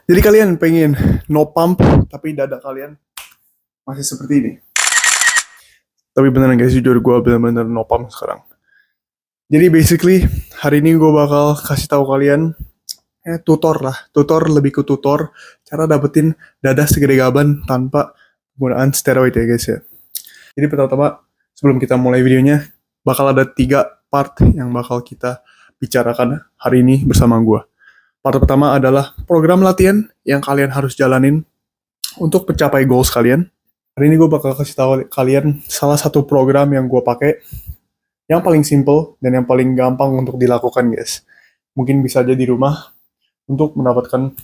Jadi kalian pengen no pump, tapi dada kalian masih seperti ini. Tapi beneran guys, jujur gue bener-bener no pump sekarang. Jadi basically, hari ini gue bakal kasih tahu kalian tutor lebih ke tutor cara dapetin dada segede gaban tanpa penggunaan steroid ya guys ya. Jadi pertama-tama sebelum kita mulai videonya, bakal ada 3 part yang bakal kita bicarakan hari ini bersama gue. Part pertama adalah program latihan yang kalian harus jalanin untuk mencapai goals kalian. Hari ini gue bakal kasih tahu kalian salah satu program yang gue pakai, yang paling simple dan yang paling gampang untuk dilakukan guys. Mungkin bisa aja di rumah untuk mendapatkan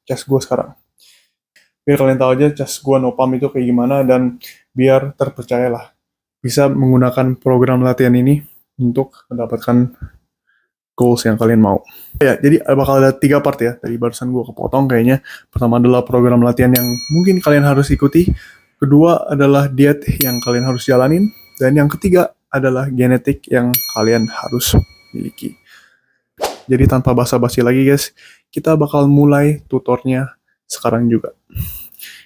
chest gue sekarang. Biar kalian tahu aja chest gue no pump itu kayak gimana, dan biar terpercayalah bisa menggunakan program latihan ini untuk mendapatkan goals yang kalian mau. Ya, jadi bakal ada 3 part ya. Tadi barusan gue kepotong kayaknya. Pertama adalah program latihan yang mungkin kalian harus ikuti. Kedua adalah diet yang kalian harus jalanin. Dan yang ketiga adalah genetik yang kalian harus miliki. Jadi tanpa basa-basi lagi guys, kita bakal mulai tutornya sekarang juga.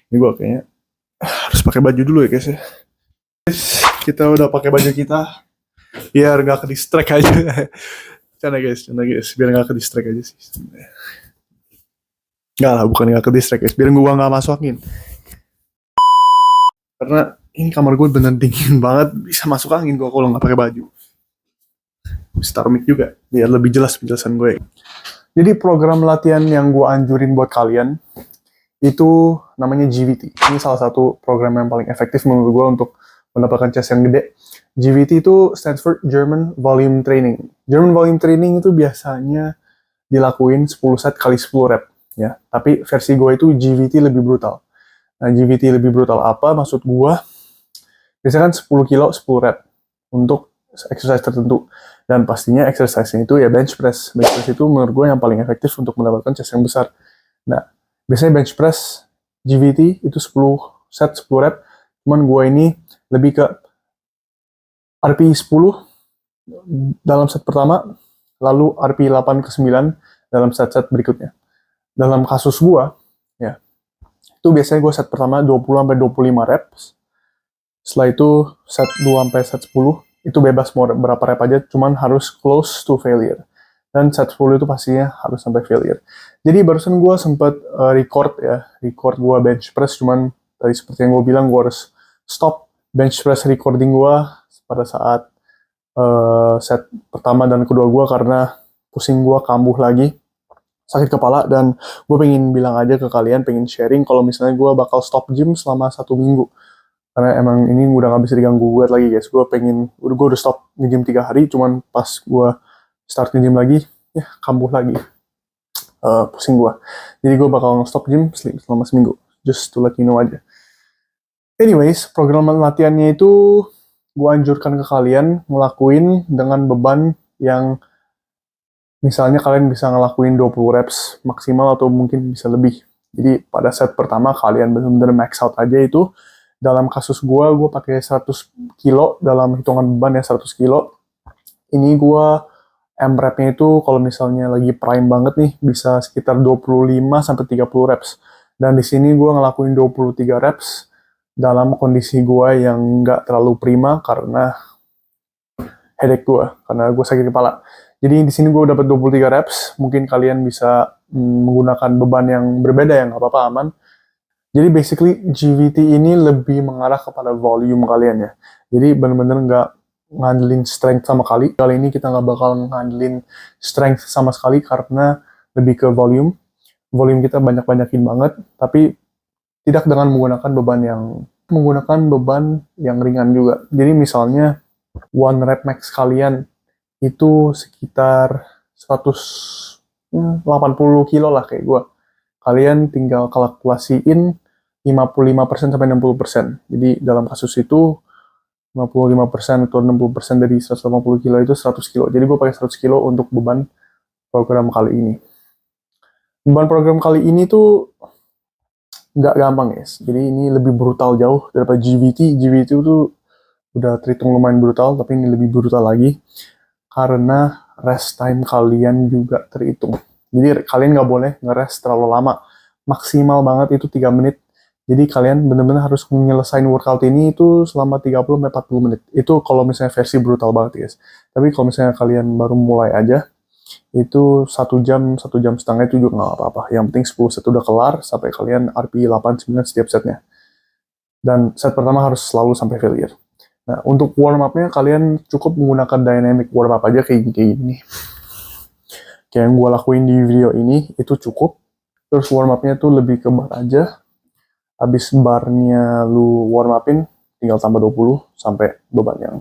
Ini gue kayaknya harus pakai baju dulu ya guys ya. Guys, kita udah pakai baju kita biar gak ke distract aja. Canda guys, biar gak ke distract aja sih. Enggak lah, bukan gak ke distract guys, biar gua gak masuk angin. Karena ini kamar gue bener dingin banget, bisa masuk angin gua kalau gak pakai baju. Star mic juga, biar lebih jelas penjelasan gue. Jadi program latihan yang gue anjurin buat kalian itu namanya GVT. Ini salah satu program yang paling efektif menurut gue untuk mendapatkan chest yang gede. GVT itu stands for German Volume Training. German Volume Training itu biasanya dilakuin 10 set kali 10 rep ya. Tapi versi gue itu GVT lebih brutal. Nah, GVT lebih brutal apa? Maksud gue biasanya kan 10 kilo 10 rep untuk exercise tertentu. Dan pastinya exercise-nya itu ya bench press. Bench press itu menurut gue yang paling efektif untuk mendapatkan chest yang besar. Nah, biasanya bench press GVT itu 10 set 10 rep. Cuman gue ini lebih ke RPI 10 dalam set pertama, lalu RPI 8 ke 9 dalam set-set berikutnya. Dalam kasus gua, ya, itu biasanya gua set pertama 20-25 reps. Setelah itu set 2-set 10, itu bebas mau berapa rep aja, cuman harus close to failure. Dan set 10 itu pastinya harus sampai failure. Jadi barusan gua sempat record gua bench press, cuman tadi seperti yang gua bilang, gua harus stop bench press recording gua pada saat set pertama dan kedua gue karena pusing gue kambuh lagi, sakit kepala, dan gue pengen bilang aja ke kalian, pengen sharing kalau misalnya gue bakal stop gym selama 1 minggu karena emang ini udah gak bisa diganggu gue lagi guys. Gue udah stop nge-gym 3 hari, cuman pas gue start nge-gym lagi ya kambuh lagi, pusing gue. Jadi gue bakal stop gym selama seminggu, just to let you know aja. Anyways, program latihannya itu gue anjurkan ke kalian ngelakuin dengan beban yang misalnya kalian bisa ngelakuin 20 reps maksimal atau mungkin bisa lebih. Jadi pada set pertama kalian benar-benar max out aja itu. Dalam kasus gue pakai 100 kilo dalam hitungan beban ya, 100 kilo. Ini gue M-repnya itu kalau misalnya lagi prime banget nih bisa sekitar 25-30 reps. Dan di sini gue ngelakuin 23 reps dalam kondisi gue yang nggak terlalu prima karena headache gue, karena gue sakit kepala. Jadi di sini gue dapat 23 reps. Mungkin kalian bisa menggunakan beban yang berbeda ya, nggak apa-apa, aman. Jadi basically GVT ini lebih mengarah kepada volume kalian ya. Jadi bener-bener nggak ngandelin strength sama kali. Kali ini kita nggak bakal ngandelin strength sama sekali karena lebih ke volume. Volume kita banyak-banyakin banget, tapi tidak dengan menggunakan beban yang ringan juga. Jadi misalnya one rep max kalian itu sekitar 180 kilo lah kayak gue. Kalian tinggal kalkulasiin 55% sampai 60%. Jadi dalam kasus itu 55% atau 60% dari 180 kilo itu 100 kilo. Jadi gue pakai 100 kilo untuk beban program kali ini. Beban program kali ini tuh nggak gampang guys. Jadi ini lebih brutal jauh daripada GVT. GVT itu udah terhitung lumayan brutal, tapi ini lebih brutal lagi karena rest time kalian juga terhitung. Jadi kalian nggak boleh nge-rest terlalu lama. Maksimal banget itu 3 menit. Jadi kalian benar-benar harus menyelesaikan workout ini itu selama 30-40 menit. Itu kalau misalnya versi brutal banget guys. Tapi kalau misalnya kalian baru mulai aja, itu 1 jam, 1 jam setengah itu juga nggak apa-apa. Yang penting 10 set udah kelar sampai kalian RPE 8-9 setiap setnya. Dan set pertama harus selalu sampai failure. Nah, untuk warm up-nya kalian cukup menggunakan dynamic warm up aja kayak gini. Kayak yang gue lakuin di video ini, itu cukup. Terus warm up-nya tuh lebih ke bar aja. Habis barnya lu warm up-in, tinggal tambah 20 sampai beban yang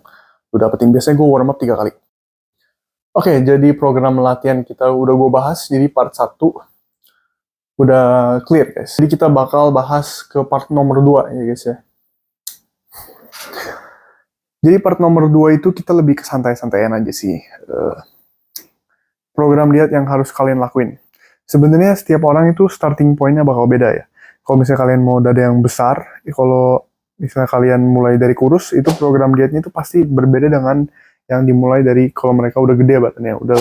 lu dapetin. Biasanya gue warm up 3 kali. Oke, jadi program latihan kita udah gue bahas. Jadi part 1 udah clear guys. Jadi kita bakal bahas ke part nomor 2 ya guys ya. Jadi part nomor 2 itu kita lebih ke santai-santaian aja sih. Program diet yang harus kalian lakuin. Sebenarnya setiap orang itu starting point-nya bakal beda ya. Kalau misalnya kalian mau dada yang besar, kalau misalnya kalian mulai dari kurus, itu program dietnya itu pasti berbeda dengan yang dimulai dari kalau mereka udah gede badannya, udah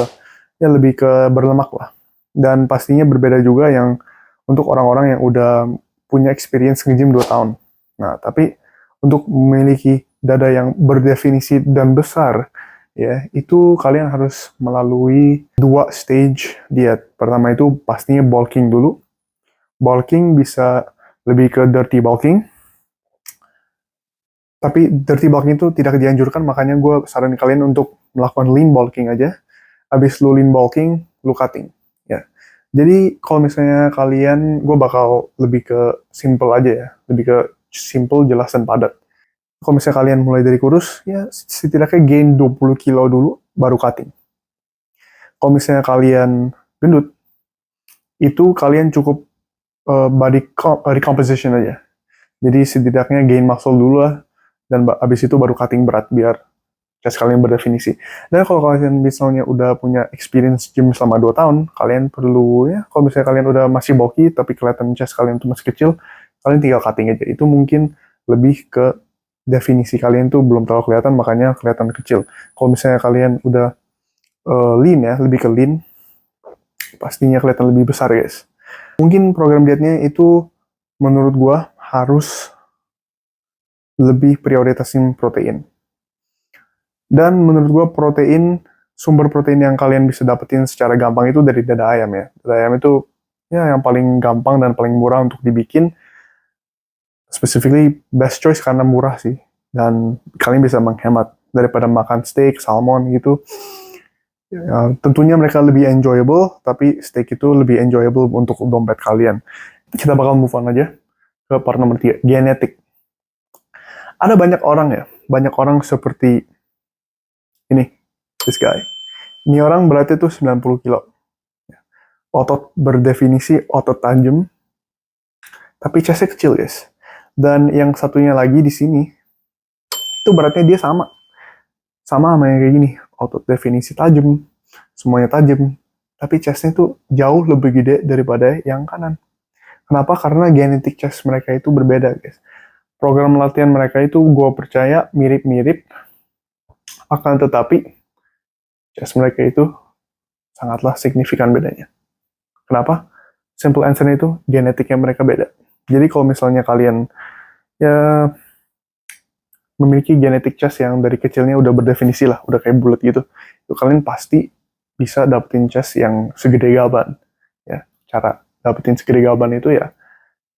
ya lebih ke berlemak lah. Dan pastinya berbeda juga yang untuk orang-orang yang udah punya experience nge-gym 2 tahun. Nah, tapi untuk memiliki dada yang berdefinisi dan besar, ya, itu kalian harus melalui 2 stage diet. Pertama itu pastinya bulking dulu. Bulking bisa lebih ke dirty bulking. Tapi dirty bulking itu tidak dianjurkan, makanya gue saranin kalian untuk melakukan lean bulking aja. Habis lu lean bulking, lu cutting. Ya. Jadi kalau misalnya kalian, gue bakal lebih ke simple aja ya. Lebih ke simple, jelas, dan padat. Kalau misalnya kalian mulai dari kurus, ya setidaknya gain 20 kilo dulu, baru cutting. Kalau misalnya kalian gendut, itu kalian cukup body recomposition aja. Jadi setidaknya gain muscle dulu lah, dan abis itu baru cutting berat, biar chest kalian berdefinisi. Dan kalau kalian misalnya udah punya experience gym selama 2 tahun, kalian perlu, ya kalau misalnya kalian udah masih bulky, tapi kelihatan chest kalian tuh masih kecil, kalian tinggal cutting aja. Itu mungkin lebih ke definisi kalian tuh belum terlalu kelihatan, makanya kelihatan kecil. Kalau misalnya kalian udah lean ya, lebih ke lean, pastinya kelihatan lebih besar guys. Mungkin program dietnya itu menurut gua harus lebih prioritasin protein. Dan menurut gua sumber protein yang kalian bisa dapetin secara gampang itu dari dada ayam ya. Dada ayam itu ya yang paling gampang dan paling murah untuk dibikin. Specifically best choice karena murah sih. Dan kalian bisa menghemat daripada makan steak, salmon gitu. Ya, tentunya mereka lebih enjoyable, tapi steak itu lebih enjoyable untuk dompet kalian. Kita bakal move on aja ke part nomor 3, genetik. Ada banyak orang seperti ini, this guy. Ini orang beratnya tuh 90 kilo. Otot berdefinisi otot tajam, tapi chestnya kecil guys. Dan yang satunya lagi di sini, itu beratnya dia sama sama yang kayak gini, otot definisi tajam, semuanya tajam, tapi chestnya tuh jauh lebih gede daripada yang kanan. Kenapa? Karena genetik chest mereka itu berbeda guys. Program latihan mereka itu gue percaya mirip-mirip, akan tetapi chest mereka itu sangatlah signifikan bedanya. Kenapa? Simple answer itu genetiknya mereka beda. Jadi kalau misalnya kalian ya memiliki genetik chest yang dari kecilnya udah berdefinisi lah, udah kayak bulat gitu, itu kalian pasti bisa dapetin chest yang segede gaban. Ya, cara dapetin segede gaban itu ya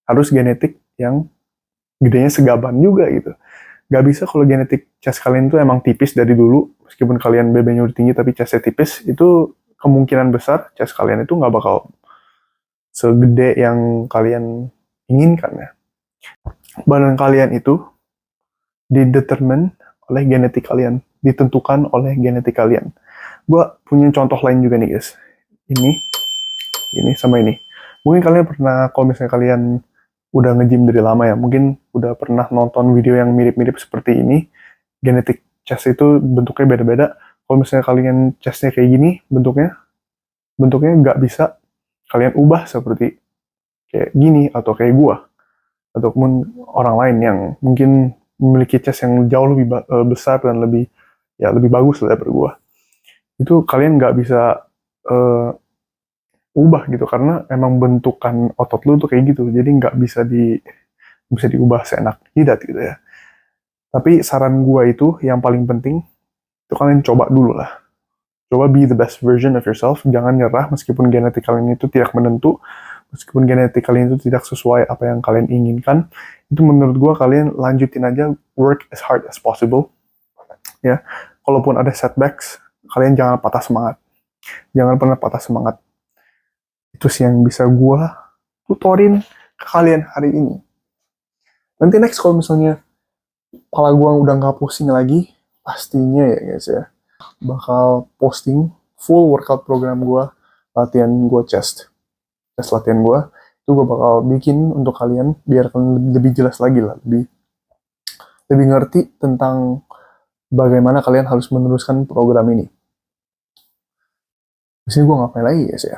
harus genetik yang gedenya segaban juga gitu. Gak bisa kalau genetik chest kalian itu emang tipis dari dulu, meskipun kalian BB-nya udah tinggi tapi chestnya tipis, itu kemungkinan besar chest kalian itu nggak bakal segede yang kalian inginkan ya. Badan kalian itu didetermine oleh genetik kalian, ditentukan oleh genetik kalian. Gue punya contoh lain juga nih guys. Ini sama ini. Mungkin kalian pernah, kalau misalnya kalian udah nge-gym dari lama ya, mungkin udah pernah nonton video yang mirip-mirip seperti ini. Genetik chest itu bentuknya beda-beda. Kalau misalnya kalian chestnya kayak gini, bentuknya nggak bisa kalian ubah seperti kayak gini atau kayak gua, ataupun orang lain yang mungkin memiliki chest yang jauh lebih besar dan lebih bagus daripada gua. Itu kalian nggak bisa ubah gitu, karena emang bentukan otot lu tuh kayak gitu, jadi nggak bisa diubah seenak jidat gitu ya. Tapi saran gua itu yang paling penting itu kalian coba dulu lah. Coba be the best version of yourself, jangan nyerah meskipun genetik kalian itu tidak menentu, meskipun genetik kalian itu tidak sesuai apa yang kalian inginkan. Itu menurut gua kalian lanjutin aja, work as hard as possible ya. Kalaupun ada setbacks, kalian jangan patah semangat. Jangan pernah patah semangat. Itu sih yang bisa gua tutorin ke kalian hari ini. Nanti next kalau misalnya kepala gua udah nggak pusing lagi, pastinya ya guys ya, bakal posting full workout program gua, latihan gua chest latihan gua, itu gua bakal bikin untuk kalian biar kalian lebih jelas lagi lah, lebih ngerti tentang bagaimana kalian harus meneruskan program ini. Di sini gua ngapain lagi guys ya?